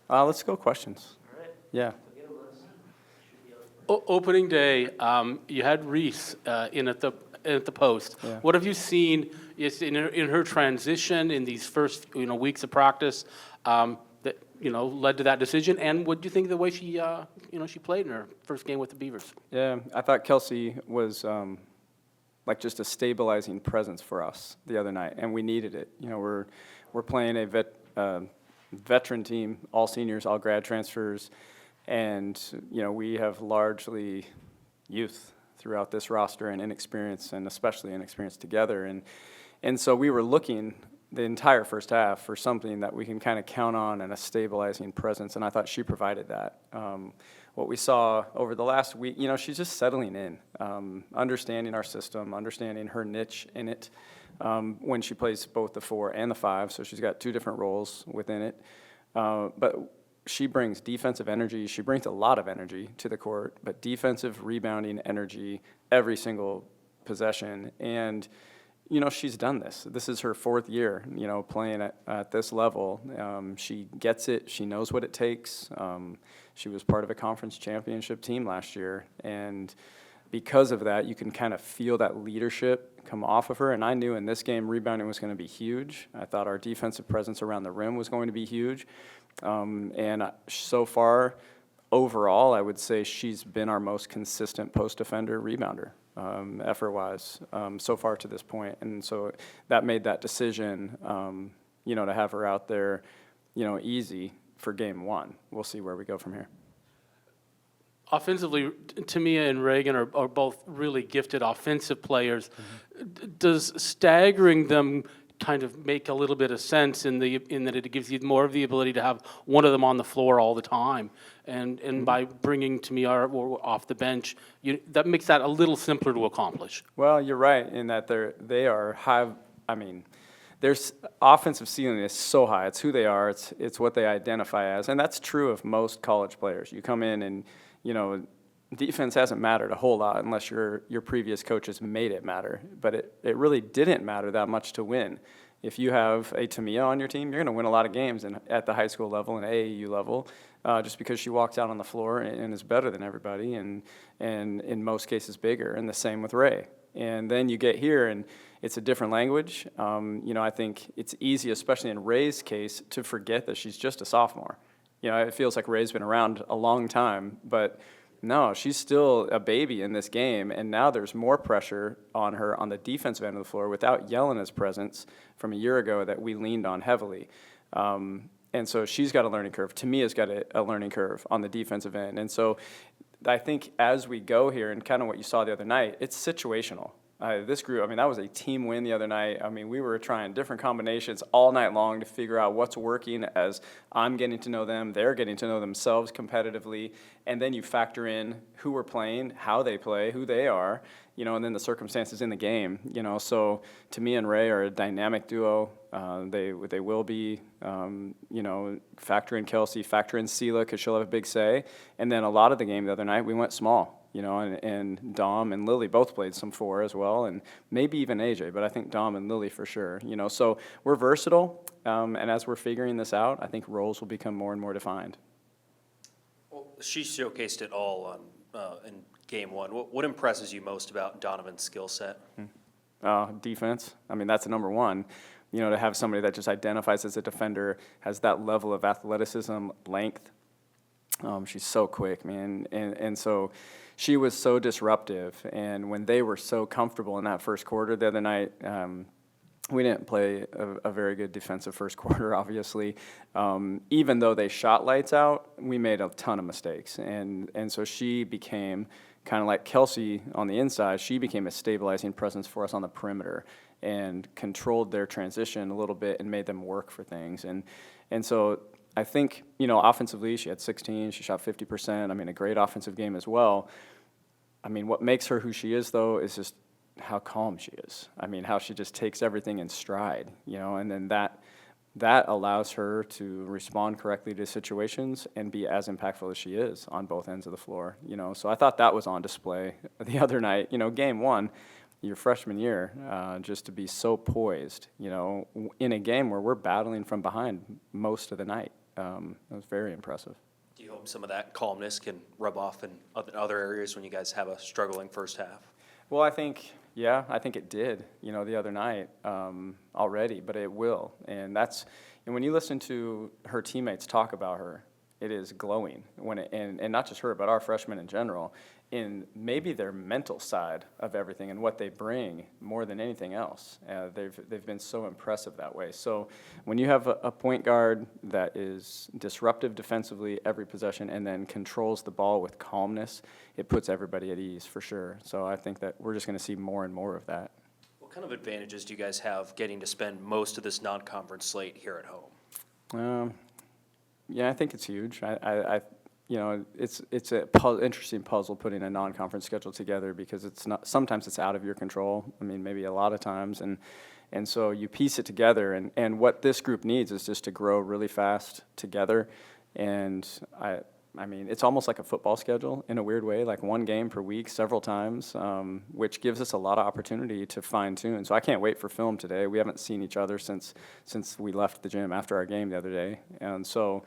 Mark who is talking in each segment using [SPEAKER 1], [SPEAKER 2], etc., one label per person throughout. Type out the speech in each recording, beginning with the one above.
[SPEAKER 1] Let's go questions.
[SPEAKER 2] All right.
[SPEAKER 1] Yeah.
[SPEAKER 3] Opening day, you had Reese in at the post.
[SPEAKER 1] Yeah.
[SPEAKER 3] What have you seen in her transition in these first weeks of practice that led to that decision? And what do you think of the way she she played in her first game with the Beavers?
[SPEAKER 1] Yeah, I thought Kelsey was like just a stabilizing presence for us the other night, and we needed it. We're playing a veteran team, all seniors, all grad transfers, and we have largely youth throughout this roster and inexperience, and especially inexperience together, and so we were looking the entire first half for something that we can kind of count on and a stabilizing presence, and I thought she provided that. What we saw over the last week, she's just settling in, understanding our system, understanding her niche in it when she plays both the 4 and the 5, so she's got 2 different roles within it. But she brings defensive energy. She brings a lot of energy to the court, but defensive rebounding energy every single possession. And she's done this. This is her 4th year, playing at this level. She gets it. She knows what it takes. She was part of a conference championship team last year. And because of that, you can kind of feel that leadership come off of her. And I knew in this game, rebounding was going to be huge. I thought our defensive presence around the rim was going to be huge. And so far, overall, I would say she's been our most consistent post defender rebounder. Effort-wise, so far to this point. And so that made that decision, to have her out there, easy for game 1. We'll see where we go from here.
[SPEAKER 3] Offensively, Tamia and Reagan are both really gifted offensive players. Mm-hmm. Does staggering them kind of make a little bit of sense in that it gives you more of the ability to have one of them on the floor all the time, and by bringing Tamia off the bench, that makes that a little simpler to accomplish.
[SPEAKER 1] Well, you're right in that their offensive ceiling is so high. It's who they are. It's what they identify as, and that's true of most college players. You come in and defense hasn't mattered a whole lot unless your previous coaches made it matter. But it really didn't matter that much to win. If you have a Tamia on your team, you're going to win a lot of games at the high school level and AAU level, just because she walks out on the floor and is better than everybody, and in most cases bigger. And the same with Ray. And then you get here, and it's a different language. I think it's easy, especially in Ray's case, to forget that she's just a sophomore. It feels like Ray's been around a long time, but no, she's still a baby in this game, and now there's more pressure on her on the defensive end of the floor without Yelena's presence from a year ago that we leaned on heavily. And so she's got a learning curve. Tamia's got a learning curve on the defensive end. And so I think as we go here, and kind of what you saw the other night, it's situational. This group, that was a team win the other night. We were trying different combinations all night long to figure out what's working as I'm getting to know them, they're getting to know themselves competitively, and then you factor in who we're playing, how they play, who they are, and then the circumstances in the game. So Tamia and Ray are a dynamic duo. They will be, factor in Kelsey, factor in Sela because she'll have a big say, and then a lot of the game the other night we went small. And Dom and Lily both played some 4 as well, and maybe even AJ, but I think Dom and Lily for sure. So we're versatile, and as we're figuring this out, I think roles will become more and more defined.
[SPEAKER 2] Well, she showcased it all in game 1. What impresses you most about Donovan's skill set?
[SPEAKER 1] Defense. That's the number one. To have somebody that just identifies as a defender, has that level of athleticism, length. She's so quick, man, and so she was so disruptive. And when they were so comfortable in that first quarter the other night, we didn't play a very good defensive first quarter, obviously. Even though they shot lights out, we made a ton of mistakes, and so she became kind of like Kelsey on the inside. She became a stabilizing presence for us on the perimeter and controlled their transition a little bit and made them work for things. And so I think, offensively, she had 16, she shot 50%, a great offensive game as well. What makes her who she is, though, is just how calm she is. How she just takes everything in stride, and then that allows her to respond correctly to situations and be as impactful as she is on both ends of the floor, So I thought that was on display the other night. Game 1, your freshman year, just to be so poised, in a game where we're battling from behind most of the night. It was very impressive.
[SPEAKER 2] Do you hope some of that calmness can rub off in other areas when you guys have a struggling first half?
[SPEAKER 1] Well, I think it did, the other night already, but it will. And when you listen to her teammates talk about her, it is glowing. And not just her, but our freshmen in general, in maybe their mental side of everything and what they bring more than anything else. They've been so impressive that way. So when you have a point guard that is disruptive defensively every possession and then controls the ball with calmness, it puts everybody at ease for sure. So I think that we're just going to see more and more of that.
[SPEAKER 2] What kind of advantages do you guys have getting to spend most of this non-conference slate here at home?
[SPEAKER 1] Yeah, I think it's huge. It's a interesting puzzle putting a non-conference schedule together because sometimes it's out of your control. I mean, maybe a lot of times, and so you piece it together. And what this group needs is just to grow really fast together. And I mean, it's almost like a football schedule in a weird way, like one game per week, several times, which gives us a lot of opportunity to fine tune. So I can't wait for film today. We haven't seen each other since we left the gym after our game the other day, and so.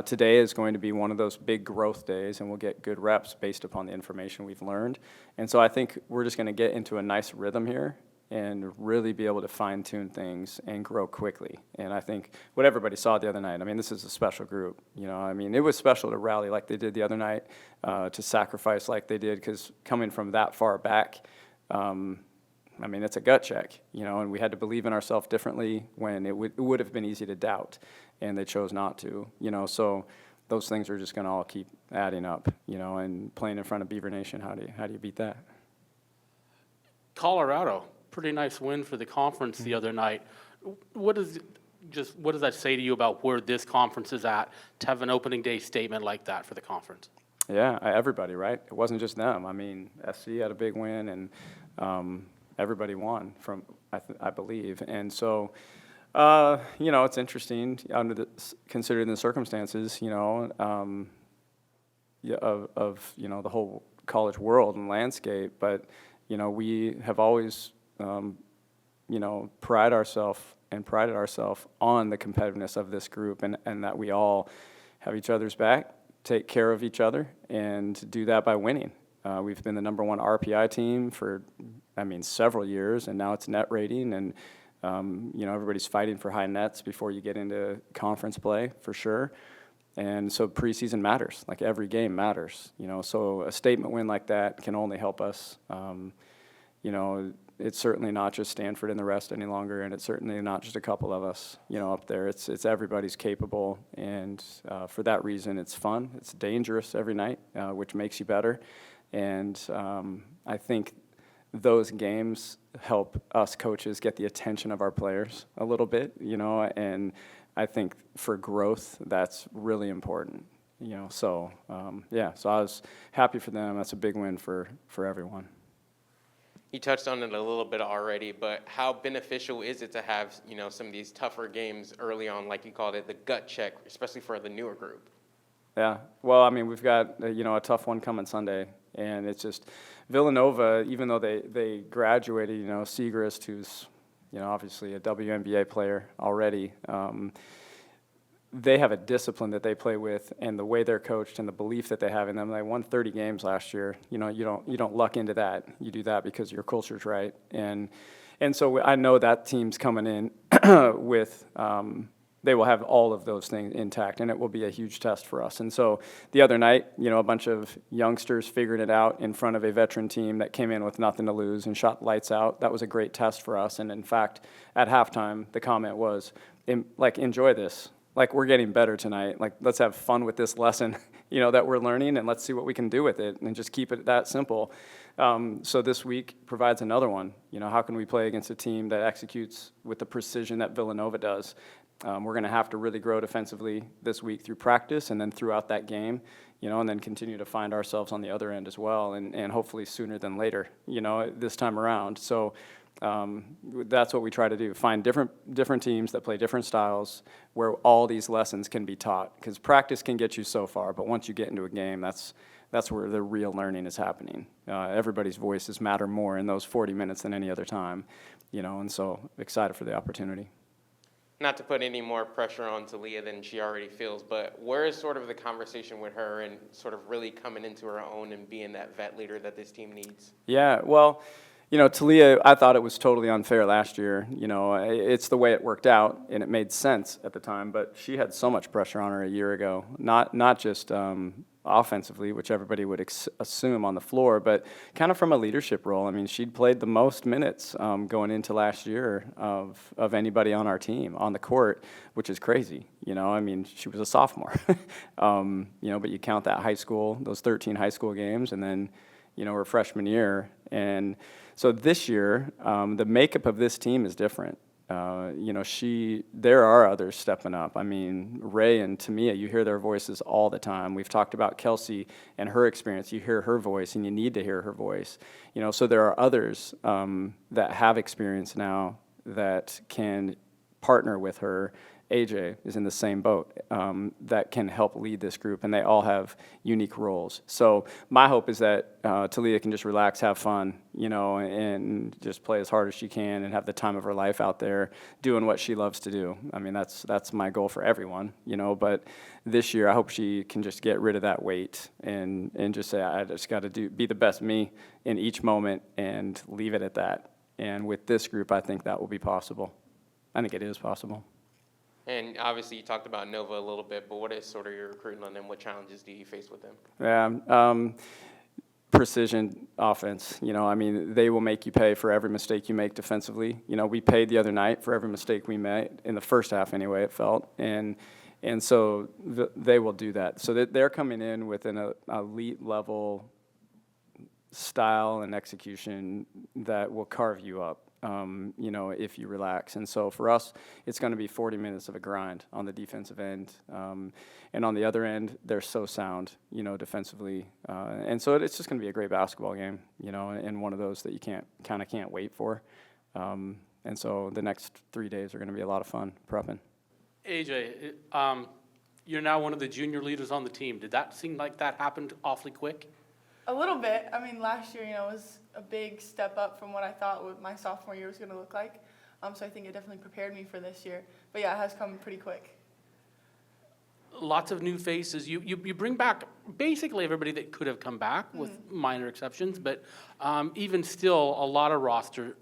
[SPEAKER 1] Today is going to be one of those big growth days, and we'll get good reps based upon the information we've learned. And so I think we're just going to get into a nice rhythm here and really be able to fine-tune things and grow quickly. And I think what everybody saw the other night, I mean, this is a special group. I mean, it was special to rally like they did the other night, to sacrifice like they did, because coming from that far back, I mean, it's a gut check, and we had to believe in ourselves differently when it would have been easy to doubt, and they chose not to, so those things are just going to all keep adding up, and playing in front of Beaver Nation, how do you beat that?
[SPEAKER 3] Colorado, pretty nice win for the conference the other night. What does that say to you about where this conference is at to have an opening day statement like that for the conference?
[SPEAKER 1] Yeah, everybody, right? It wasn't just them. I mean, SC had a big win, and everybody won from, I believe. And so, it's interesting considering the circumstances, of the whole college world and landscape. But, we have always, prided ourselves on the competitiveness of this group, and that we all have each other's back, take care of each other, and do that by winning. We've been the number one RPI team for, several years, and now it's net rating, and, everybody's fighting for high nets before you get into conference play, for sure. And so preseason matters, like every game matters, so a statement win like that can only help us. It's certainly not just Stanford and the rest any longer, and it's certainly not just a couple of us, up there. It's everybody's capable, and for that reason, it's fun. It's dangerous every night, which makes you better. And I think those games help us coaches get the attention of our players a little bit, and I think for growth, that's really important, So, so I was happy for them. That's a big win for everyone.
[SPEAKER 4] You touched on it a little bit already, but how beneficial is it to have, some of these tougher games early on, like you called it, the gut check, especially for the newer group?
[SPEAKER 1] Yeah, well, we've got, a tough one coming Sunday, and it's just Villanova, even though they graduated, Segrist, who's, obviously a WNBA player already, they have a discipline that they play with, and the way they're coached and the belief that they have in them. They won 30 games last year. You don't luck into that. You do that because your culture's right. And so I know that team's coming in with they will have all of those things intact, and it will be a huge test for us. And so the other night, a bunch of youngsters figured it out in front of a veteran team that came in with nothing to lose and shot lights out. That was a great test for us. And in fact, at halftime, the comment was, enjoy this. We're getting better tonight. Let's have fun with this lesson, that we're learning, and let's see what we can do with it, and just keep it that simple. So this week provides another one. How can we play against a team that executes with the precision that Villanova does? We're going to have to really grow defensively this week through practice and then throughout that game, and then continue to find ourselves on the other end as well, and hopefully sooner than later, this time around. So that's what we try to do, find different teams that play different styles where all these lessons can be taught, because practice can get you so far, but once you get into a game, that's where the real learning is happening. Everybody's voices matter more in those 40 minutes than any other time, and so excited for the opportunity.
[SPEAKER 4] not to put any more pressure on Talia than she already feels, but where is sort of the conversation with her and sort of really coming into her own and being that vet leader that this team needs?
[SPEAKER 1] Yeah, well, Talia, I thought it was totally unfair last year. It's the way it worked out, and it made sense at the time. But she had so much pressure on her a year ago, not just offensively, which everybody would assume on the floor, but kind of from a leadership role. I mean, she'd played the most minutes going into last year of anybody on our team on the court, which is crazy. I mean, she was a sophomore, but you count that those 13 high school games, and then her freshman year. And so this year, the makeup of this team is different. There are others stepping up. I mean, Ray and Tamia, you hear their voices all the time. We've talked about Kelsey and her experience. You hear her voice, and you need to hear her voice. So there are others that have experience now that can partner with her. AJ is in the same boat that can help lead this group, and they all have unique roles. So my hope is that Talia can just relax, have fun, and just play as hard as she can and have the time of her life out there doing what she loves to do. I mean, that's my goal for everyone, but this year I hope she can just get rid of that weight and just say, I just got to be the best me in each moment and leave it at that. And with this group, I think that will be possible. I think it is possible.
[SPEAKER 4] And obviously, you talked about Nova a little bit, but what is sort of your recruiting on them? What challenges do you face with them?
[SPEAKER 1] Yeah, precision offense. I mean, they will make you pay for every mistake you make defensively. We paid the other night for every mistake we made in the first half anyway, it felt. And so they will do that. So they're coming in with an elite level style and execution that will carve you up. If you relax. And so for us, it's going to be 40 minutes of a grind on the defensive end. And on the other end, they're so sound, defensively. And so it's just going to be a great basketball game, and one of those that you can't wait for. And so the next 3 days are going to be a lot of fun prepping.
[SPEAKER 3] AJ, you're now one of the junior leaders on the team. Did that seem like that happened awfully quick?
[SPEAKER 5] A little bit. I mean, last year, was a big step up from what I thought what my sophomore year was going to look like. So I think it definitely prepared me for this year. But yeah, it has come pretty quick.
[SPEAKER 3] Lots of new faces. You bring back basically everybody that could have come back, with minor exceptions. But even still, a lot of roster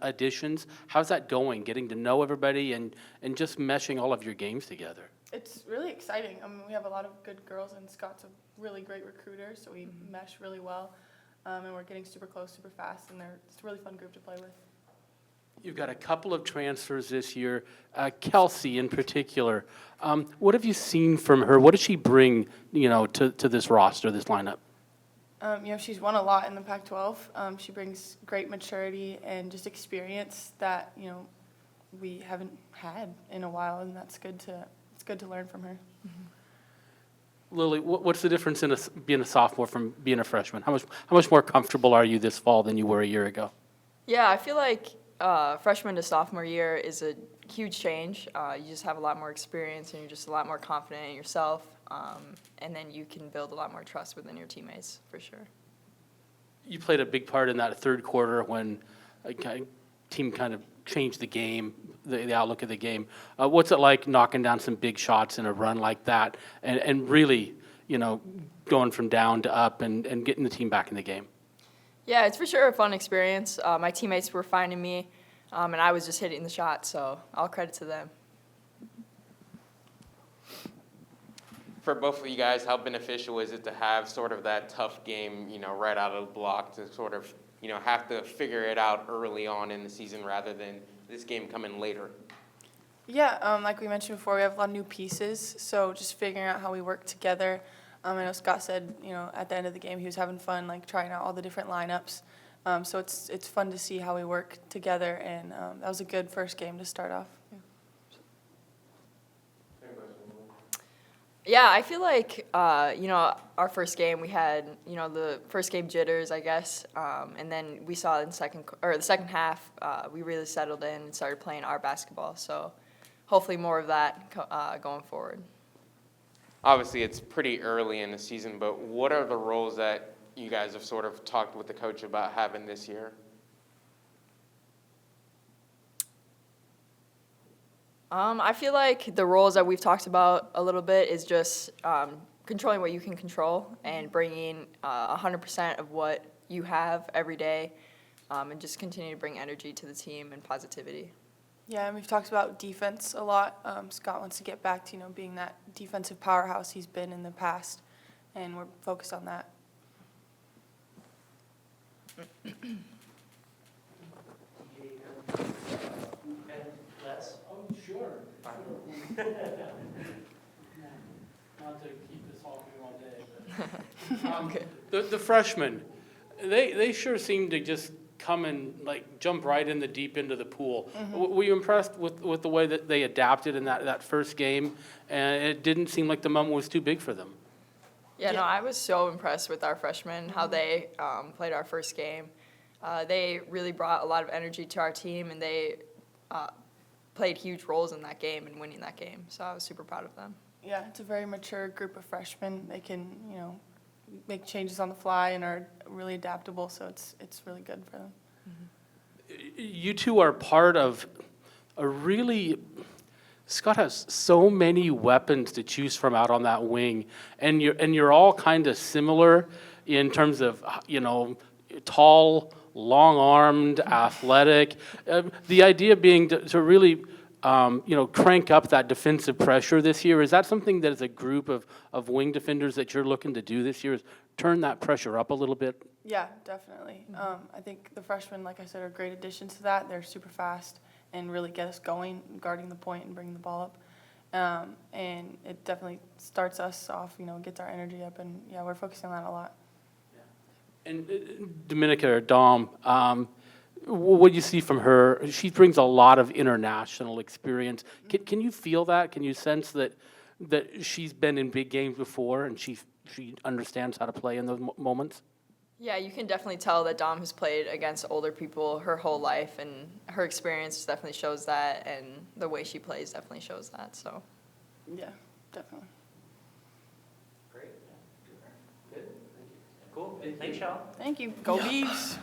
[SPEAKER 3] additions. How's that going? Getting to know everybody and just meshing all of your games together.
[SPEAKER 5] It's really exciting. I mean, we have a lot of good girls, and Scott's a really great recruiter, so we mesh really well. And we're getting super close, super fast, and it's a really fun group to play with.
[SPEAKER 3] You've got a couple of transfers this year, Kelsey in particular. What have you seen from her? What does she bring, to this roster, this lineup?
[SPEAKER 5] She's won a lot in the Pac-12. She brings great maturity and just experience that, we haven't had in a while, and it's good to learn from her.
[SPEAKER 3] Lily, what's the difference in being a sophomore from being a freshman? How much more comfortable are you this fall than you were a year ago?
[SPEAKER 6] Yeah, I feel like freshman to sophomore year is a huge change. You just have a lot more experience, and you're just a lot more confident in yourself, and then you can build a lot more trust within your teammates, for sure.
[SPEAKER 3] You played a big part in that third quarter when a team kind of changed the game, the outlook of the game. What's it like knocking down some big shots in a run like that and really, going from down to up and getting the team back in the game?
[SPEAKER 6] Yeah, it's for sure a fun experience. My teammates were finding me, and I was just hitting the shot, so all credit to them.
[SPEAKER 4] For both of you guys, how beneficial is it to have sort of that tough game, right out of the block to sort of, have to figure it out early on in the season rather than this game coming later?
[SPEAKER 5] Yeah, like we mentioned before, we have a lot of new pieces, so just figuring out how we work together. I know Scott said, at the end of the game he was having fun, trying out all the different lineups. So it's fun to see how we work together, and that was a good first game to start off. Yeah.
[SPEAKER 6] Yeah, I feel like, our first game, we had, the first game jitters, I guess, and then we saw in the second half, we really settled in and started playing our basketball. So hopefully more of that going forward.
[SPEAKER 4] Obviously, it's pretty early in the season, but what are the roles that you guys have sort of talked with the coach about having this year?
[SPEAKER 6] I feel like the roles that we've talked about a little bit is just controlling what you can control and bringing 100% of what you have every day, and just continue to bring energy to the team and positivity.
[SPEAKER 5] Yeah, and we've talked about defense a lot. Scott wants to get back to, being that defensive powerhouse he's been in the past, and we're focused on that.
[SPEAKER 3] Oh, sure. Not to keep us talking all day, but. The freshmen, they sure seem to just come and like jump right in the deep into the pool. Were you impressed with the way that they adapted in that first game? And it didn't seem like the moment was too big for them.
[SPEAKER 6] Yeah, no, I was so impressed with our freshmen, how they played our first game. They really brought a lot of energy to our team, and they played huge roles in that game and winning that game. So I was super proud of them.
[SPEAKER 5] Yeah, it's a very mature group of freshmen. They can, make changes on the fly and are really adaptable, so it's really good for them.
[SPEAKER 3] You two are part of a really, Scott has so many weapons to choose from out on that wing, and you're all kind of similar in terms of, tall, long-armed, athletic. The idea being to really, crank up that defensive pressure this year. Is that something that as a group of wing defenders that you're looking to do this year, is turn that pressure up a little bit?
[SPEAKER 5] Yeah, definitely. I think the freshmen, like I said, are great additions to that. They're super fast and really get us going, guarding the point and bringing the ball up. And it definitely starts us off, gets our energy up, and yeah, we're focusing on that a lot.
[SPEAKER 3] And Dominica or Dom, what do you see from her? She brings a lot of international experience. Can you feel that? Can you sense that she's been in big games before and she understands how to play in those moments?
[SPEAKER 6] Yeah, you can definitely tell that Dom has played against older people her whole life, and her experience definitely shows that, and the way she plays definitely shows that. So,
[SPEAKER 5] Yeah, definitely.
[SPEAKER 2] Great. Good. Cool. Thanks, y'all.
[SPEAKER 5] Thank you. Go Beavs.